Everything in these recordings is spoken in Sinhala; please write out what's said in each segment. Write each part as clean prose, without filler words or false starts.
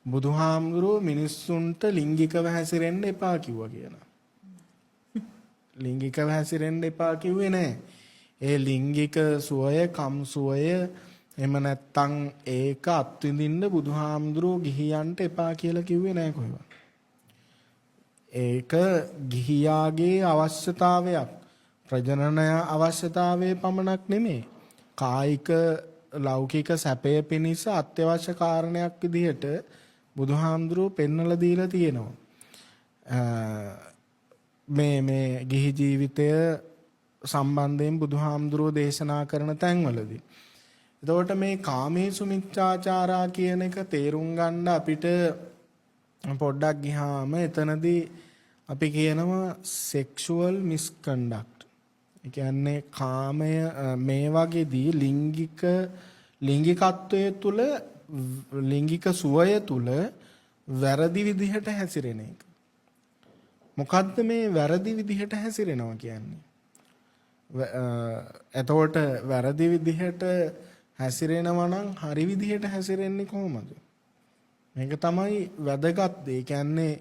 බුදුහාමුදුරුවෝ මිනිස්සුන්ට ලිංගිකව හැසිරෙන්න එපා කිව්වා කියලා. ලිංගිකව හැසිරෙන්න එපා කිව්වේ නෑ. ඒ ලිංගික සුවය, කම් සුවය එහෙම නැත්තම් ඒක අත්විඳින්න බුදුහාමුදුරුවෝ ගිහියන්ට එපා කියලා කිව්වේ නෑ කොහෙවත්. ඒක ගිහියාගේ අවශ්‍යතාවයක්. ප්‍රජනන අවශ්‍යතාවයේ පමණක් නෙමෙයි. කායික ලෞකික සැපය පිණිස අත්‍යවශ්‍ය කාරණයක් විදිහට බුදුහාමුදුරුවෝ පෙන්වලා දීලා තියෙනවා. මේ ගිහි ජීවිතය සම්බන්ධයෙන් බුදුහාමුදුරුවෝ දේශනා කරන තැන්වලදී. එතකොට මේ කාමේසු මිච්ඡාචාරා කියන එක තේරුම් ගන්න අපිට පොඩ්ඩක් ගියාම එතනදී අපි කියනවා sexual misconduct. ඒ කියන්නේ කාමය මේ වගේදී ලිංගිකත්වයේ තුල ලිංගික සුවය තුල වැරදි විදිහට හැසිරෙන එක. මොකද්ද මේ වැරදි විදිහට හැසිරෙනවා කියන්නේ? එතකොට වැරදි විදිහට හැසිරෙනවා නම් හරි විදිහට හැසිරෙන්නේ කොහොමද? මේක තමයි වැදගත් දේ. කියන්නේ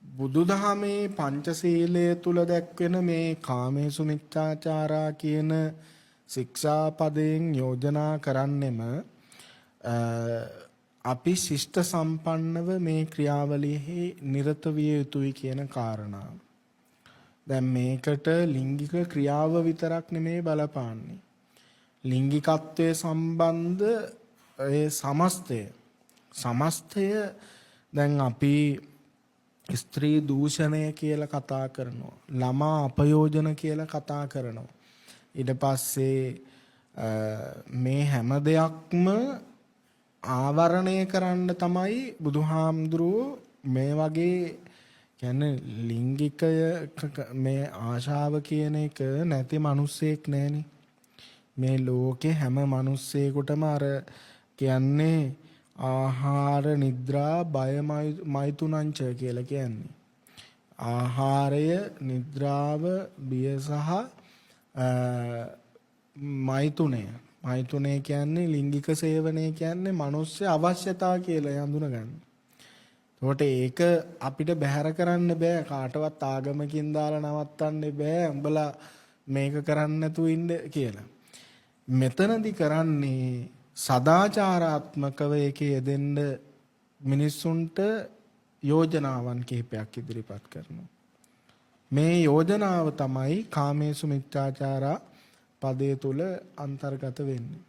බුදුදහමේ පංචශීලය තුල දැක්වෙන මේ කාමේසු මිච්ඡාචාරා කියන ශික්ෂාපදයෙන් යෝජනා කරන්නෙම අපි ශිෂ්ට සම්පන්නව මේ ක්‍රියාවලියෙහි නිරත විය යුතුයි කියන කාරණාව. දැන් මේකට ලිංගික ක්‍රියාව විතරක් නෙමෙයි බලපාන්නේ. ලිංගිකත්වයේ සම්බන්ධ ඒ සමස්තය දැන් අපි ස්ත්‍රී දූෂණය කියලා කතා කරනවා. ළමා අපයෝජන කියලා කතා කරනවා. ඊට පස්සේ මේ හැම දෙයක්ම ආවරණය කරන්න තමයි බුදුහාමුදුරුවෝ මේ වගේ කියන්නේ ලිංගිකය මේ ආශාව කියන එක නැති මිනිස්සෙක් නැහෙනි. මේ ලෝකේ හැම මිනිස්සෙකුටම අර කියන්නේ ආහාර නිද්‍රා බය මෛතුනංච කියලා කියන්නේ. ආහාරය, නිද්‍රාව, බිය සහ මෛතුනය. මෛතුනය කියන්නේ ලිංගික සේවනය කියන්නේ මනුස්ස අවශ්‍යතාව කියලා හඳුනගන්න. ඒකට ඒක අපිට බැහැර කරන්න බෑ. කාටවත් ආගමකින් දාලා නවත්තන්න බෑ. උඹලා මේක කරන්න නැතුව ඉන්න කියලා. මෙතනදි කරන්නේ සදාචාරාත්මකව ඒකේ යෙදෙන්න මිනිස්සුන්ට යෝජනාවන් කිහිපයක් ඉදිරිපත් කරනවා. මේ යෝජනාව තමයි කාමේසු මිච්ඡාචාරා පදයේ තුල අන්තර්ගත වෙන්නේ.